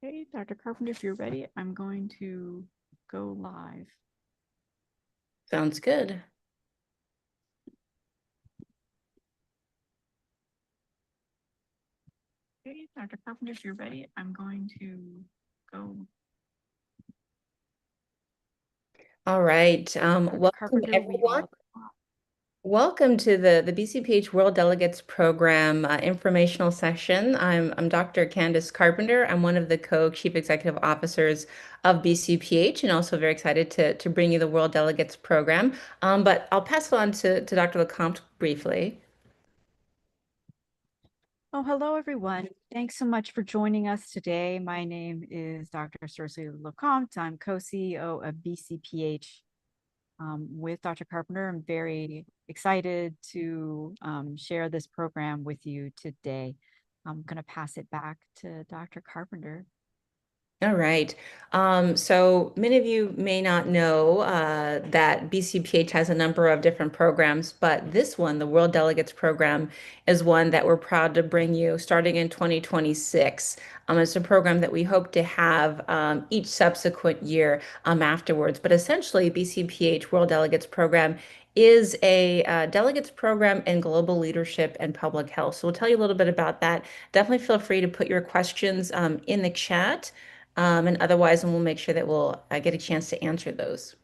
Okay, Dr. Carpenter, if you're ready, I'm going to go live. Sounds good. Okay, Dr. Carpenter, if you're ready, I'm going to go. All right. Dr. Welcome Carpenter, we everyone. all. Welcome to the BCPH World Delegates Program informational session. I'm Dr. Candace Carpenter. I'm one of the co-chief executive officers of BCPH and also very excited to bring you the World Delegates Program. But I'll pass it on to Dr. Lecomte briefly. Oh, hello, everyone. Thanks so much for joining us today. My name is Dr. Cersei Lecomte. I'm co-CEO of BCPH with Dr. Carpenter. I'm very excited to share this program with you today. I'm going to pass it back to Dr. Carpenter. All right. So many of you may not know that BCPH has a number of different programs, but this one, the World Delegates Program, is one that we're proud to bring you starting in 2026. It's a program that we hope to have each subsequent year afterwards. But essentially, BCPH World Delegates Program is a delegates program in global leadership and public health. So we'll tell you a little bit about that. Definitely feel free to put your questions in the chat. And otherwise, and we'll make sure that we'll get a chance to answer those.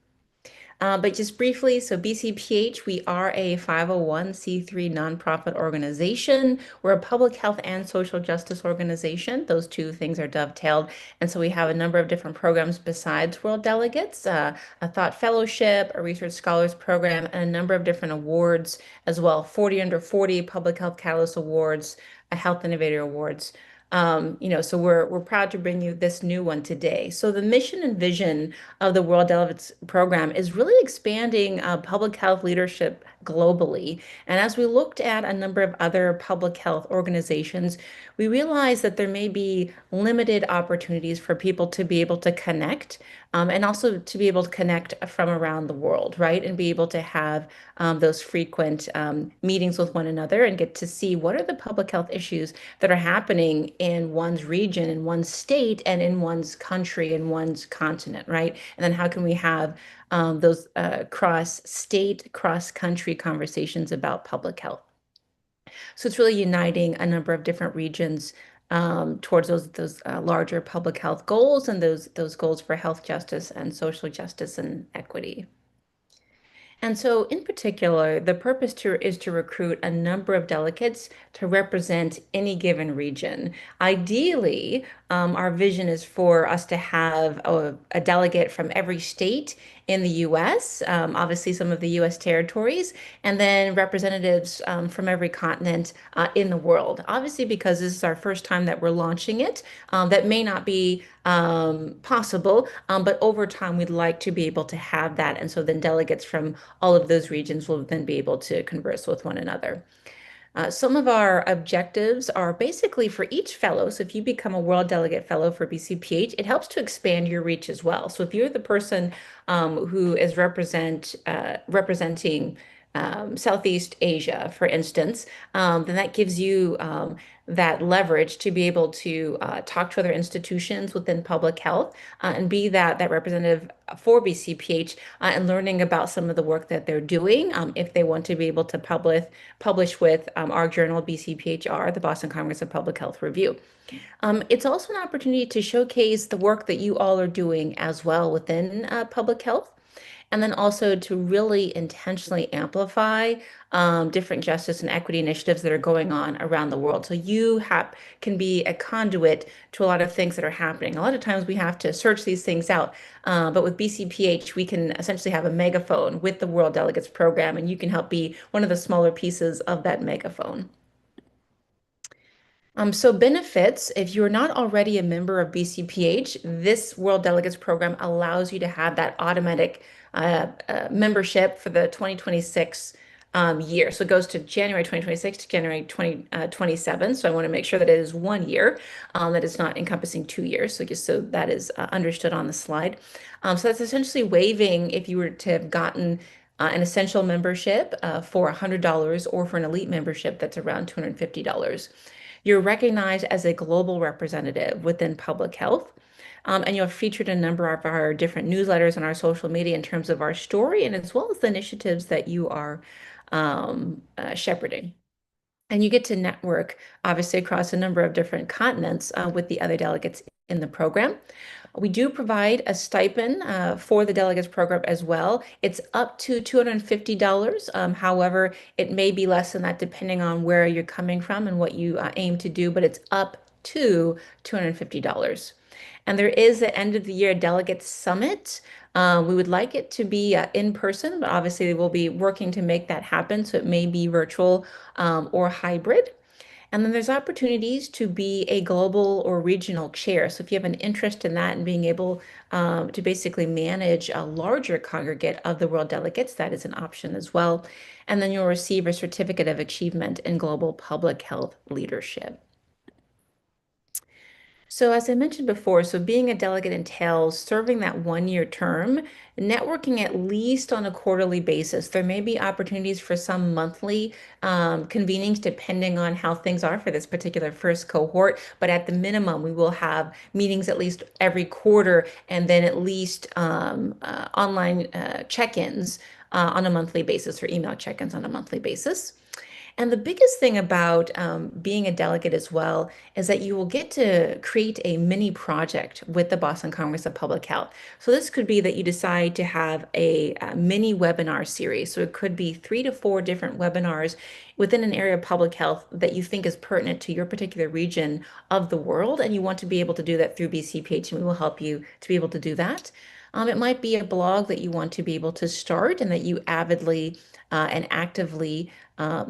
But just briefly, so BCPH, we are a 501(c)(3) nonprofit organization. We're a public health and social justice organization. Those two things are dovetailed. And so we have a number of different programs besides World Delegates, a Thought Fellowship, a Research Scholars Program, and a number of different awards as well, 40 Under 40 Public Health Catalyst Awards, a Health Innovator Awards. So we're proud to bring you this new one today. So the mission and vision of the World Delegates Program is really expanding public health leadership globally. And as we looked at a number of other public health organizations, we realized that there may be limited opportunities for people to be able to connect and also to be able to connect from around the world, right? And be able to have those frequent meetings with one another and get to see what are the public health issues that are happening in one's region, in one's state, and in one's country, in one's continent, right? And then how can we have those cross-state, cross-country conversations about public health? So it's really uniting a number of different regions towards those larger public health goals and those goals for health justice and social justice and equity. And so, in particular, the purpose is to recruit a number of delegates to represent any given region. Ideally, our vision is for us to have a delegate from every state in the US, obviously some of the US territories, and then representatives from every continent in the world. Obviously, because this is our first time that we're launching it, that may not be possible, but over time, we'd like to be able to have that. And so then delegates from all of those regions will then be able to converse with one another. Some of our objectives are basically for each fellow. So if you become a World Delegate Fellow for BCPH, it helps to expand your reach as well. So if you're the person who is representing Southeast Asia, for instance, then that gives you that leverage to be able to talk to other institutions within public health and be that representative for BCPH and learning about some of the work that they're doing if they want to be able to publish with our journal BCPHR, the Boston Congress of Public Health Review. It's also an opportunity to showcase the work that you all are doing as well within public health, and then also to really intentionally amplify different justice and equity initiatives that are going on around the world. So you can be a conduit to a lot of things that are happening. A lot of times we have to search these things out, but with BCPH, we can essentially have a megaphone with the World Delegates Program, and you can help be one of the smaller pieces of that megaphone. So benefits, if you're not already a member of BCPH, this World Delegates Program allows you to have that automatic membership for the 2026 year. So it goes to January 2026 to January 2027. So I want to make sure that it is 1 year, that it's not encompassing 2 years. So just so that is understood on the slide. So that's essentially waiving if you were to have gotten an essential membership for $100 or for an elite membership that's around $250. You're recognized as a global representative within public health. And you're featured in a number of our different newsletters and our social media in terms of our story and as well as the initiatives that you are shepherding. And you get to network, obviously, across a number of different continents with the other delegates in the program. We do provide a stipend for the delegates program as well. It's up to $250. However, it may be less than that depending on where you're coming from and what you aim to do, but it's up to $250. And there is the end of the year delegate summit. We would like it to be in person, but obviously we'll be working to make that happen. So it may be virtual or hybrid. And then there's opportunities to be a global or regional chair. So if you have an interest in that and being able to basically manage a larger congregate of the world delegates, that is an option as well. And then you'll receive a certificate of achievement in global public health leadership. So, as I mentioned before, so being a delegate entails serving that 1 year term, networking at least on a quarterly basis. There may be opportunities for some monthly convenings depending on how things are for this particular first cohort. But at the minimum, we will have meetings at least every quarter and then at least online check-ins on a monthly basis or email check-ins on a monthly basis. And the biggest thing about being a delegate as well is that you will get to create a mini project with the Boston Congress of Public Health. So this could be that you decide to have a mini webinar series. So it could be 3 to 4 different webinars within an area of public health that you think is pertinent to your particular region of the world. And you want to be able to do that through BCPH, and we will help you to be able to do that. It might be a blog that you want to be able to start and that you avidly and actively uh,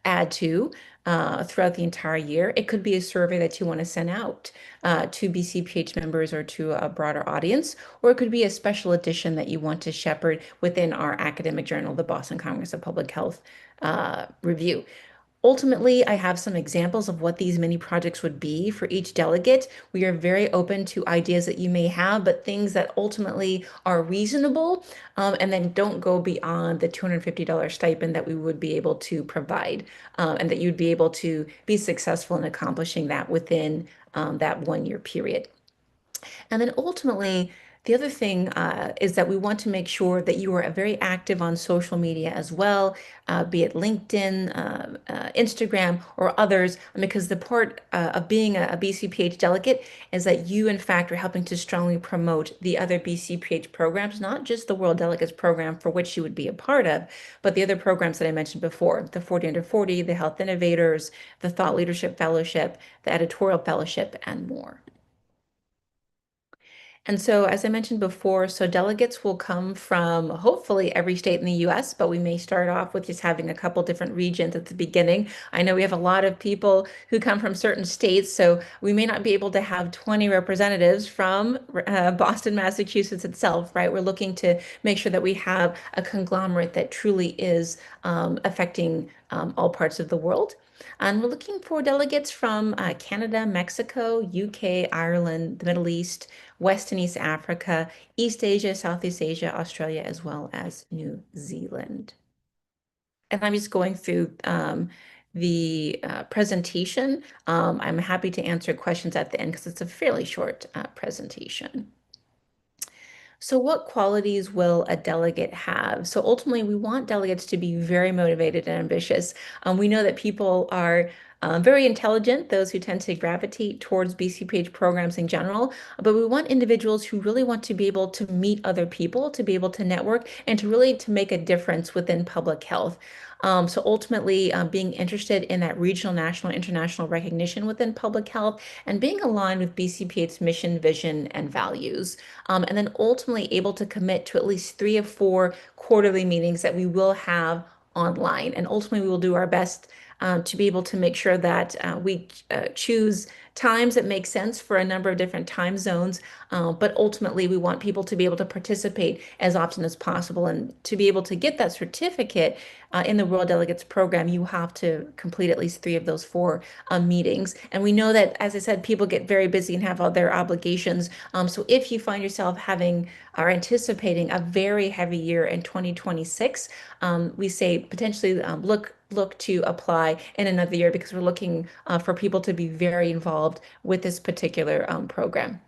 add to throughout the entire year. It could be a survey that you want to send out to BCPH members or to a broader audience, or it could be a special edition that you want to shepherd within our academic journal, the Boston Congress of Public Health Review. Ultimately, I have some examples of what these mini projects would be for each delegate. We are very open to ideas that you may have, but things that ultimately are reasonable and then don't go beyond the $250 stipend that we would be able to provide, and that you'd be able to be successful in accomplishing that within that 1 year period. And then ultimately, the other thing is that we want to make sure that you are very active on social media as well, be it LinkedIn, Instagram, or others, because the part of being a BCPH delegate is that you, in fact, are helping to strongly promote the other BCPH programs, not just the World Delegates program for which you would be a part of, but the other programs that I mentioned before, the 40 Under 40, the Health Innovators, the Thought Leadership Fellowship, the Editorial Fellowship, and more. And so, as I mentioned before, so delegates will come from hopefully every state in the US, but we may start off with just having a couple different regions at the beginning. I know we have a lot of people who come from certain states, so we may not be able to have 20 representatives from Boston, Massachusetts itself, right? We're looking to make sure that we have a conglomerate that truly is affecting all parts of the world. And we're looking for delegates from Canada, Mexico, UK, Ireland, the Middle East, West and East Africa, East Asia, Southeast Asia, Australia, as well as New Zealand. And I'm just going through the presentation. I'm happy to answer questions at the end because it's a fairly short presentation. So what qualities will a delegate have? So ultimately, we want delegates to be very motivated and ambitious. We know that people are very intelligent, those who tend to gravitate towards BCPH programs in general, but we want individuals who really want to be able to meet other people, to be able to network, and to really to make a difference within public health. So ultimately, being interested in that regional, national, international recognition within public health and being aligned with BCPH's mission, vision, and values. And then ultimately able to commit to at least 3 or 4 quarterly meetings that we will have online. And ultimately, we will do our best to be able to make sure that we choose times that make sense for a number of different time zones. But ultimately, we want people to be able to participate as often as possible. And to be able to get that certificate in the World Delegates program, you have to complete at least 3 of those 4 meetings. And we know that, as I said, people get very busy and have other obligations. So if you find yourself having or anticipating a very heavy year in 2026, we say potentially look look to apply in another year because we're looking for people to be very involved with this particular program.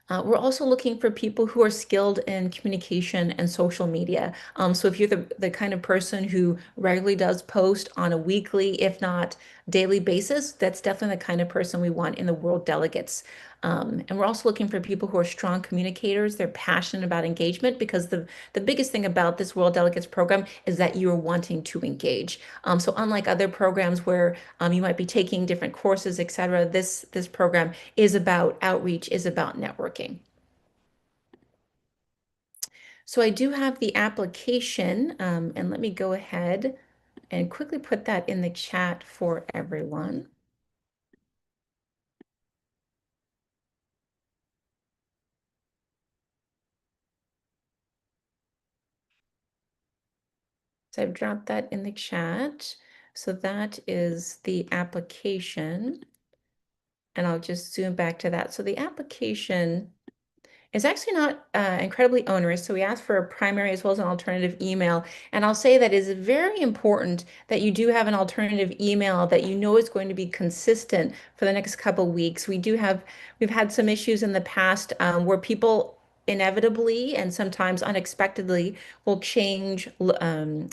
We're also looking for people who are skilled in communication and social media. So if you're the kind of person who regularly does post on a weekly, if not daily basis, that's definitely the kind of person we want in the World Delegates. And we're also looking for people who are strong communicators. They're passionate about engagement because the biggest thing about this World Delegates program is that you're wanting to engage. So unlike other programs where you might be taking different courses, et cetera, this program is about outreach, is about networking. So I do have the application, and let me go ahead and quickly put that in the chat for everyone. So I've dropped that in the chat. So that is the application. And I'll just zoom back to that. So the application it's actually not incredibly onerous. So we ask for a primary as well as an alternative email. And I'll say that it is very important that you do have an alternative email that you know is going to be consistent for the next couple weeks. We've had some issues in the past where people inevitably and sometimes unexpectedly will change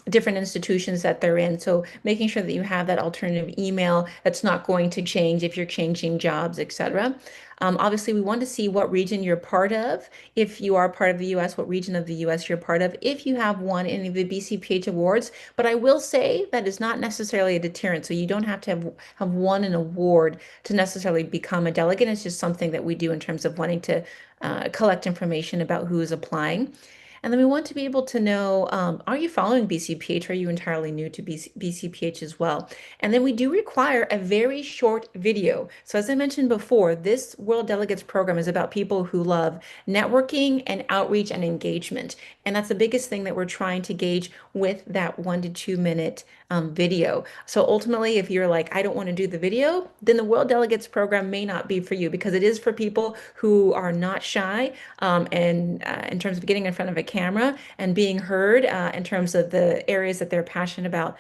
different institutions that they're in. So making sure that you have that alternative email that's not going to change if you're changing jobs, etc. Obviously, we want to see what region you're part of. If you are part of the US, what region of the US you're part of. If you have won any of the BCPH awards, but I will say that is not necessarily a deterrent. So you don't have to have won an award to necessarily become a delegate. It's just something that we do in terms of wanting to collect information about who is applying. And then we want to be able to know, are you following BCPH? Or are you entirely new to BCPH as well? And then we do require a very short video. So as I mentioned before, this World Delegates program is about people who love networking and outreach and engagement. And that's the biggest thing that we're trying to gauge with that 1 to 2 minute video. So ultimately, if you're like, I don't want to do the video, then the World Delegates program may not be for you because it is for people who are not shy and in terms of getting in front of a camera and being heard in terms of the areas that they're passionate about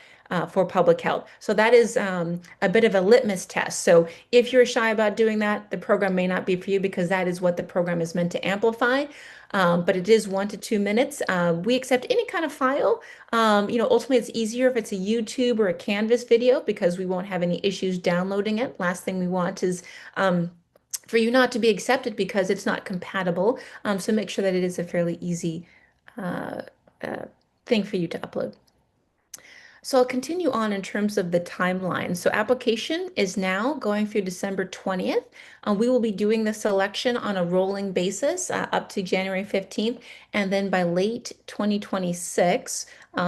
for public health. So that is a bit of a litmus test. So if you're shy about doing that, the program may not be for you because that is what the program is meant to amplify. But it is 1 to 2 minutes. We accept any kind of file. Ultimately, it's easier if it's a YouTube or a Canvas video because we won't have any issues downloading it. Last thing we want is for you not to be accepted because it's not compatible. So make sure that it is a fairly easy uh, uh, thing for you to upload. So I'll continue on in terms of the timeline. So application is now going through December 20th. We will be doing the selection on a rolling basis up to January 15th. And then by late 2026,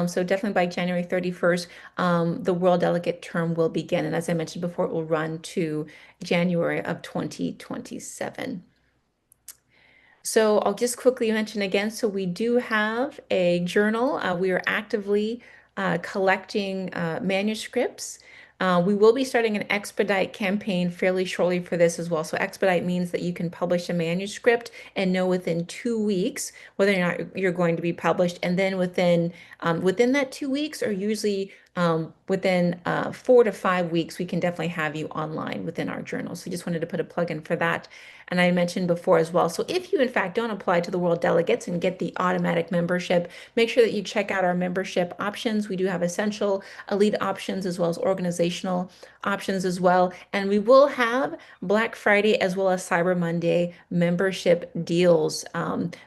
so definitely by January 31st, the World Delegate term will begin. And as I mentioned before, it will run to January of 2027. So I'll just quickly mention again, so we do have a journal. We are actively collecting manuscripts. We will be starting an expedite campaign fairly shortly for this as well. So expedite means that you can publish a manuscript and know within 2 weeks whether or not you're going to be published. And then within that 2 weeks, or usually within 4 to 5 weeks, we can definitely have you online within our journal. So just wanted to put a plug in for that. And I mentioned before as well. So if you, in fact, don't apply to the World Delegates and get the automatic membership, make sure that you check out our membership options. We do have essential, elite options, as well as organizational options as well. And we will have Black Friday as well as Cyber Monday membership deals.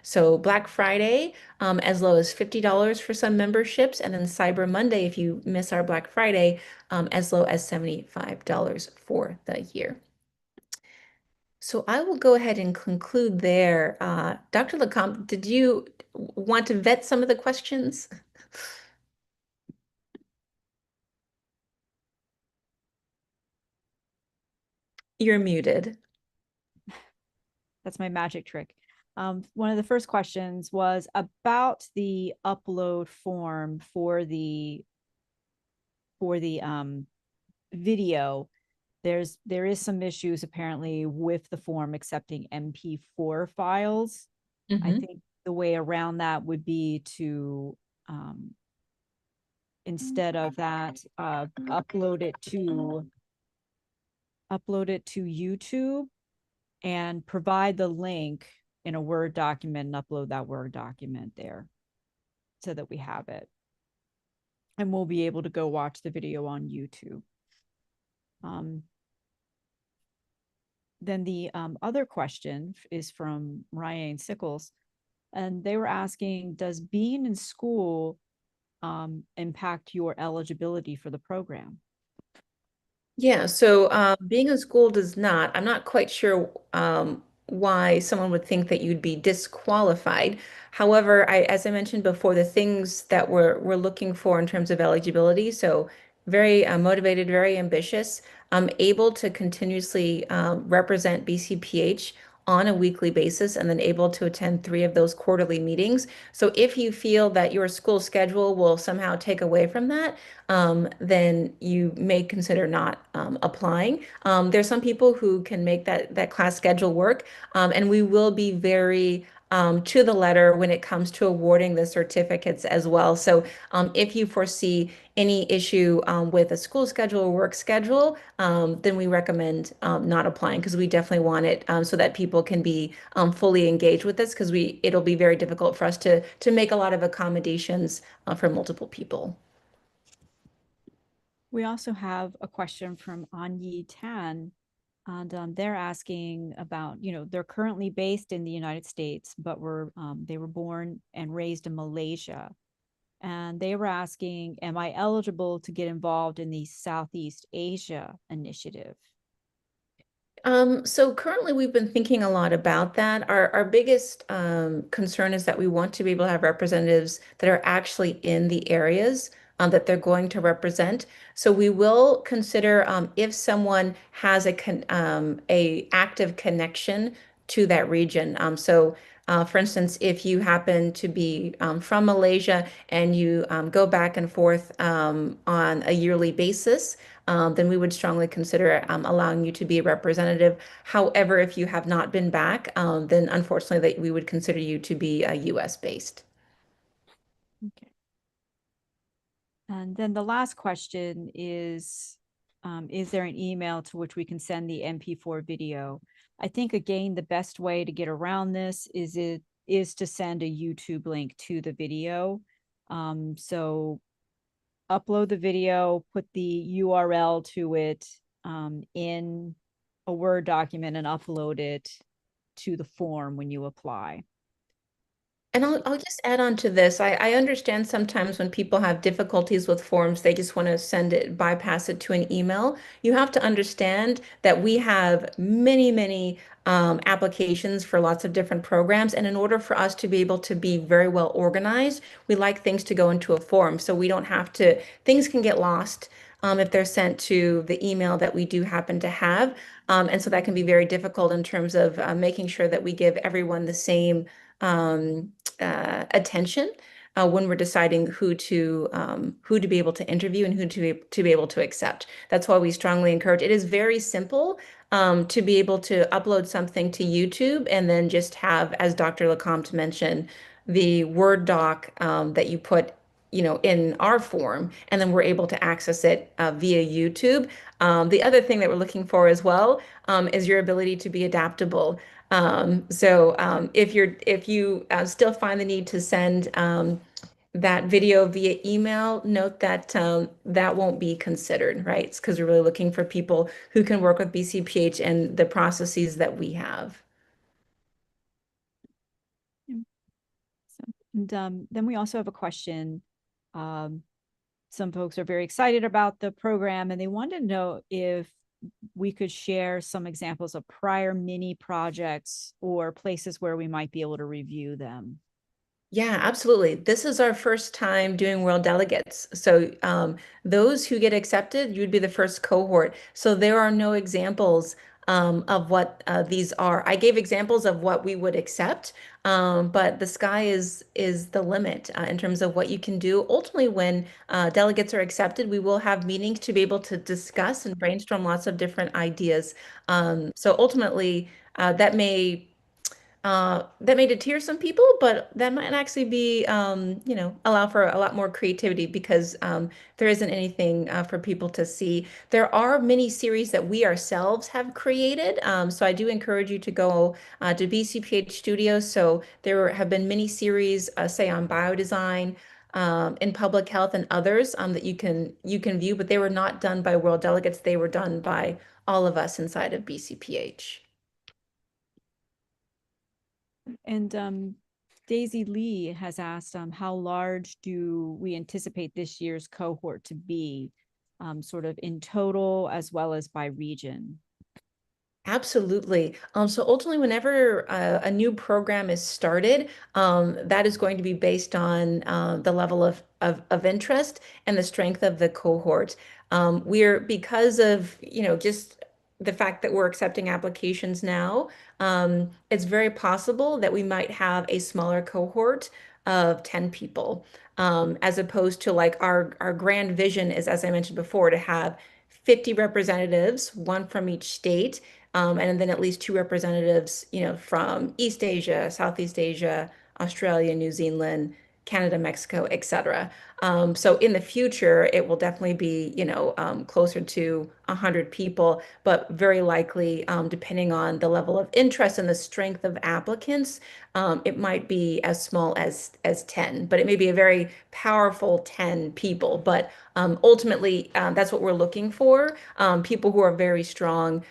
So Black Friday, as low as $50 for some memberships. And then Cyber Monday, if you miss our Black Friday, as low as $75 for the year. So I will go ahead and conclude there. Dr. Lecomte, did you want to vet some of the questions? You're muted. That's my magic trick. One of the first questions was about the upload form for the video. There is some issues apparently with the form accepting MP4 files. I Mhm. think the way around that would be to instead of that, upload it to YouTube and provide the link in a Word document and upload that Word document there so that we have it. And we'll be able to go watch the video on YouTube. Then the other question is from Ryan Sickles, and they were asking, does being in school impact your eligibility for the program? Yeah, so being in school does not. I'm not quite sure why someone would think that you'd be disqualified. However, as I mentioned before, the things that we're looking for in terms of eligibility, so very motivated, very ambitious, able to continuously represent BCPH on a weekly basis, and then able to attend 3 of those quarterly meetings. So if you feel that your school schedule will somehow take away from that, then you may consider not applying. There's some people who can make that class schedule work, and we will be very to the letter when it comes to awarding the certificates as well. So if you foresee any issue with a school schedule or work schedule, then we recommend not applying, because we definitely want it so that people can be fully engaged with this, because it'll be very difficult for us to make a lot of accommodations for multiple people. We also have a question from Anyi Tan, and they're asking about, they're currently based in the United States, but they were born and raised in Malaysia. And they were asking, am I eligible to get involved in the Southeast Asia initiative? So currently we've been thinking a lot about that. Our biggest concern is that we want to be able to have representatives that are actually in the areas that they're going to represent. So we will consider if someone has a active connection to that region. For instance, if you happen to be from Malaysia and you go back and forth on a yearly basis, then we would strongly consider allowing you to be a representative. However, if you have not been back, then unfortunately that we would consider you to be US based. Okay. And then the last question is there an email to which we can send the MP4 video? I think, again, the best way to get around this is to send a YouTube link to the video. So upload the video, put the URL to it in a Word document, and upload it to the form when you apply. And I'll just add on to this. I understand sometimes when people have difficulties with forms, they just want to send it, bypass it to an email. You have to understand that we have many, many applications for lots of different programs. And in order for us to be able to be very well organized, we like things to go into a form. So we don't have to, things can get lost if they're sent to the email that we do happen to have. And so that can be very difficult in terms of making sure that we give everyone the same attention when we're deciding who to be able to interview and who to be able to accept. That's why we strongly encourage. It is very simple to be able to upload something to YouTube and then just have, as Dr. Lecomte mentioned, the Word doc that you put in our form, and then we're able to access it via YouTube. The other thing that we're looking for as well is your ability to be adaptable. If you still find the need to send that video via email, note that that won't be considered, right? It's because we're really looking for people who can work with BCPH and the processes that we have. And then we also have a question. Some folks are very excited about the program, and they want to know if we could share some examples of prior mini projects or places where we might be able to review them. Yeah, absolutely. This is our first time doing World Delegates. So those who get accepted, you'd be the first cohort. So there are no examples of what these are. I gave examples of what we would accept, but the sky is the limit in terms of what you can do. Ultimately, when delegates are accepted, we will have meetings to be able to discuss and brainstorm lots of different ideas. So ultimately, that may That may deter some people, but that might actually be, allow for a lot more creativity because there isn't anything for people to see. There are many series that we ourselves have created. So I do encourage you to go to BCPH Studios. So there have been many series, say on biodesign, in public health and others that you can view, but they were not done by World Delegates. They were done by all of us inside of BCPH. And Daisy Lee has asked, how large do we anticipate this year's cohort to be, sort of in total as well as by region? Absolutely. So ultimately, whenever a new program is started, that is going to be based on the level of interest and the strength of the cohort. We're because of, just the fact that we're accepting applications now, it's very possible that we might have a smaller cohort of 10 people, as opposed to like our grand vision is, as I mentioned before, to have 50 representatives, one from each state, and then at least two representatives, from East Asia, Southeast Asia, Australia, New Zealand, Canada, Mexico, etc. So in the future, it will definitely be, closer to 100 people, but very likely, depending on the level of interest and the strength of applicants, it might be as small as 10, but it may be a very powerful 10 people. But ultimately, that's what we're looking for. People who are very strong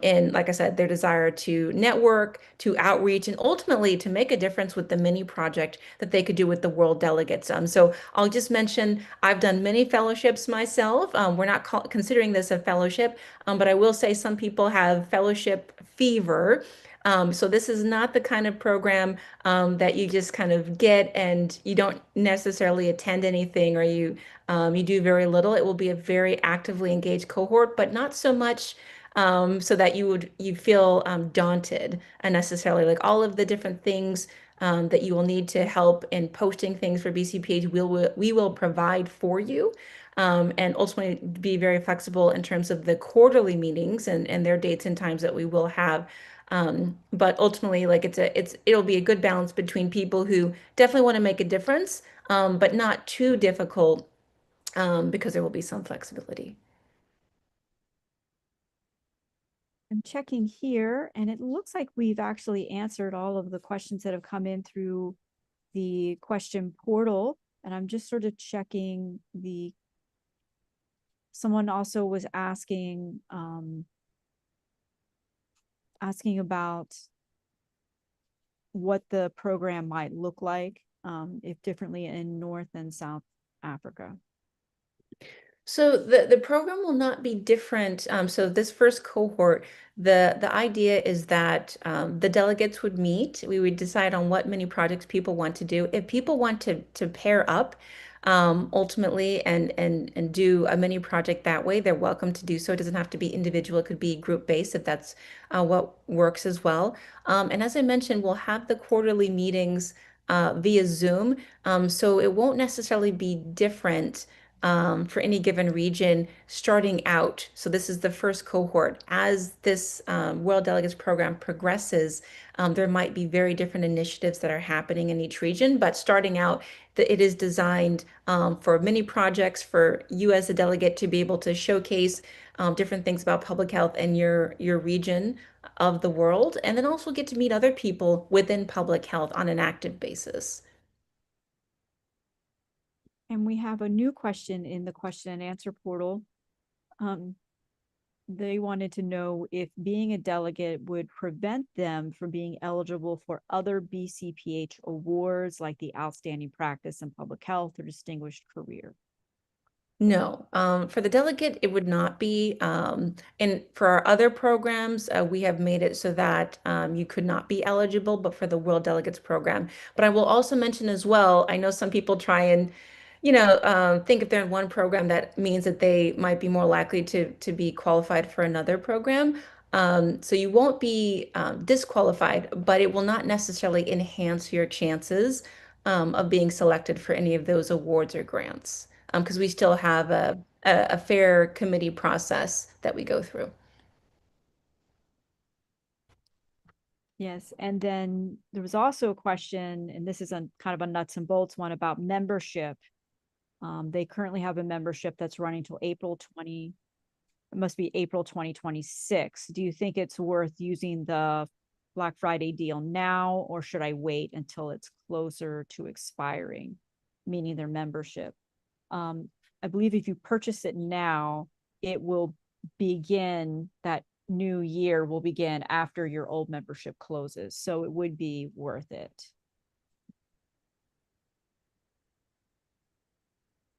in, like I said, their desire to network, to outreach, and ultimately to make a difference with the mini project that they could do with the World Delegates. So I'll just mention I've done many fellowships myself. We're not considering this a fellowship, but I will say some people have fellowship fever. So this is not the kind of program that you just kind of get and you don't necessarily attend anything or you do very little. It will be a very actively engaged cohort, but not so much so that you feel daunted unnecessarily. Like all of the different things that you will need to help in posting things for BCPH, we will provide for you. And ultimately be very flexible in terms of the quarterly meetings and their dates and times that we will have. But ultimately, like it'll be a good balance between people who definitely want to make a difference, but not too difficult, because there will be some flexibility. I'm checking here, and it looks like we've actually answered all of the questions that have come in through the question portal. And I'm just sort of checking someone also was asking about what the program might look like, if differently in North and South Africa. So the program will not be different. So this first cohort, the idea is that the delegates would meet. We would decide on what mini projects people want to do. If people want to pair up, ultimately and do a mini project that way, they're welcome to do so. It doesn't have to be individual. It could be group based if that's what works as well. And as I mentioned, we'll have the quarterly meetings via Zoom. So it won't necessarily be different for any given region starting out. So this is the first cohort. As this World Delegates program progresses, there might be very different initiatives that are happening in each region, but starting out, it is designed for many projects for you as a delegate to be able to showcase different things about public health and your region of the world, and then also get to meet other people within public health on an active basis. And we have a new question in the question and answer portal. Um, they wanted to know if being a delegate would prevent them from being eligible for other BCPH awards like the Outstanding Practice in Public Health or Distinguished Career. No, for the delegate, it would not be. And for our other programs, we have made it so that you could not be eligible, but for the World Delegates program. But I will also mention as well, I know some people try and, think if they're in one program, that means that they might be more likely to be qualified for another program. So you won't be disqualified, but it will not necessarily enhance your chances of being selected for any of those awards or grants, because we still have a fair committee process that we go through. Yes, and then there was also a question, and this is a kind of a nuts and bolts one about membership. They currently have a membership that's running till April 20, it must be April 2026. Do you think it's worth using the Black Friday deal now, or should I wait until it's closer to expiring, meaning their membership? Um, I believe if you purchase it now, it will begin, that new year will begin after your old membership closes. So it would be worth it.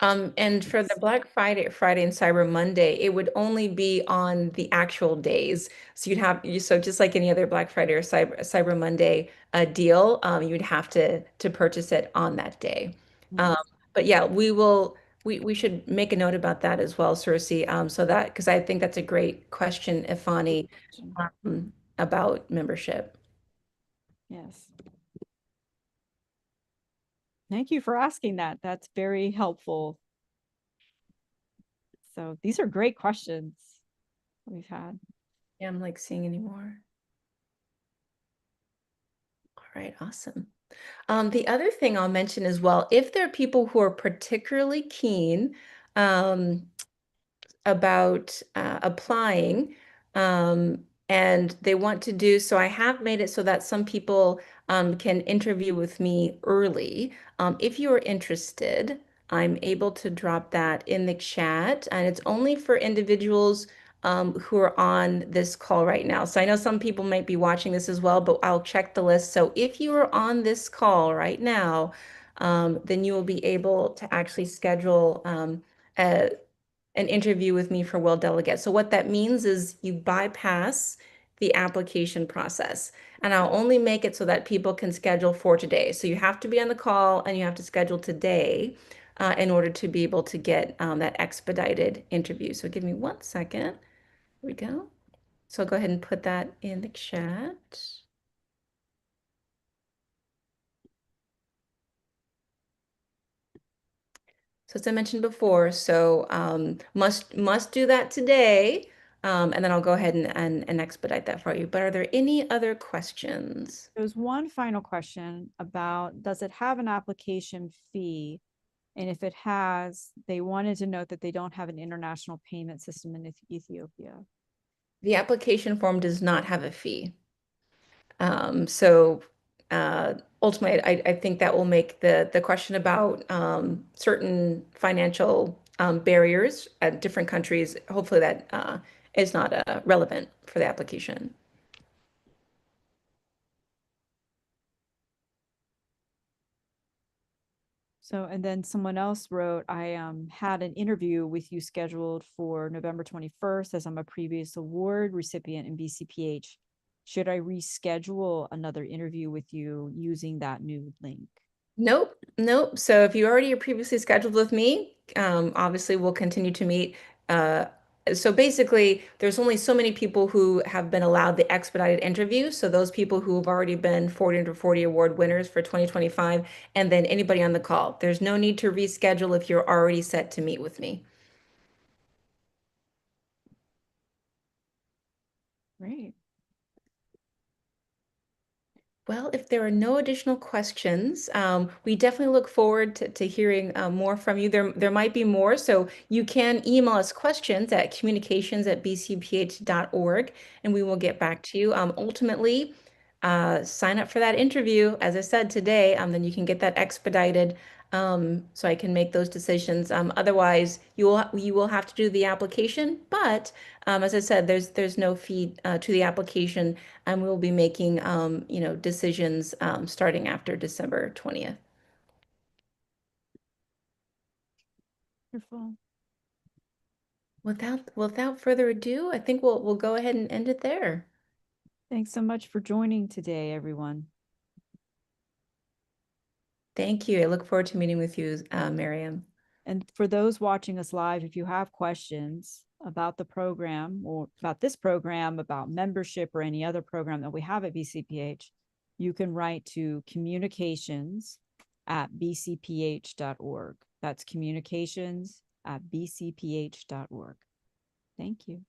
And for the Yes. Friday and Cyber Monday, it would only be on the actual days. So so just like any other Black Friday or Cyber Monday deal, you'd have to purchase it on that day. Um, Yes. but yeah, we should make a note about that as well, Cersei. So that because I think that's a great question, Ifani, about membership. Yes. Thank you for asking that. That's very helpful. So these are great questions we've had. Yeah, I'm like seeing any more. All right, awesome. The other thing I'll mention as well, if there are people who are particularly keen, um, about applying, and they want to do so. I have made it so that some people can interview with me early. If you are interested, I'm able to drop that in the chat, and it's only for individuals who are on this call right now. So I know some people might be watching this as well, but I'll check the list. So if you are on this call right now, then you will be able to actually schedule a an interview with me for Will Delegate. So what that means is you bypass the application process. And I'll only make it so that people can schedule for today. So you have to be on the call and you have to schedule today in order to be able to get that expedited interview. So give me 1 second. Here we go. So I'll go ahead and put that in the chat. So as I mentioned before, so must do that today, and then I'll go ahead and expedite that for you. But are there any other questions? There's one final question about, does it have an application fee? And if it has, they wanted to note that they don't have an international payment system in Ethiopia. The application form does not have a fee. So ultimately, I think that will make the question about certain financial barriers at different countries, hopefully that is not relevant for the application. So, and then someone else wrote, I had an interview with you scheduled for November 21st, as I'm a previous award recipient in BCPH. Should I reschedule another interview with you using that new link? Nope, nope. So if you already are previously scheduled with me, obviously we'll continue to meet. Uh, so basically, there's only so many people who have been allowed the expedited interview. So those people who have already been 40 under 40 award winners for 2025, and then anybody on the call. There's no need to reschedule if you're already set to meet with me. Great. Well, if there are no additional questions, we definitely look forward to hearing more from you. There might be more, so you can email us questions at communications@bcph.org, and we will get back to you. Ultimately, sign up for that interview, as I said today, then you can get that expedited, so I can make those decisions. Otherwise, you will have to do the application, but as I said, there's no fee to the application, and we'll be making decisions starting after December 20th. Wonderful. Without further ado, I think we'll go ahead and end it there. Thanks so much for joining today, everyone. Thank you. I look forward to meeting with you, Miriam. And for those watching us live, if you have questions about the program or about this program, about membership or any other program that we have at BCPH, you can write to communications@bcph.org. That's communications@bcph.org. Thank you.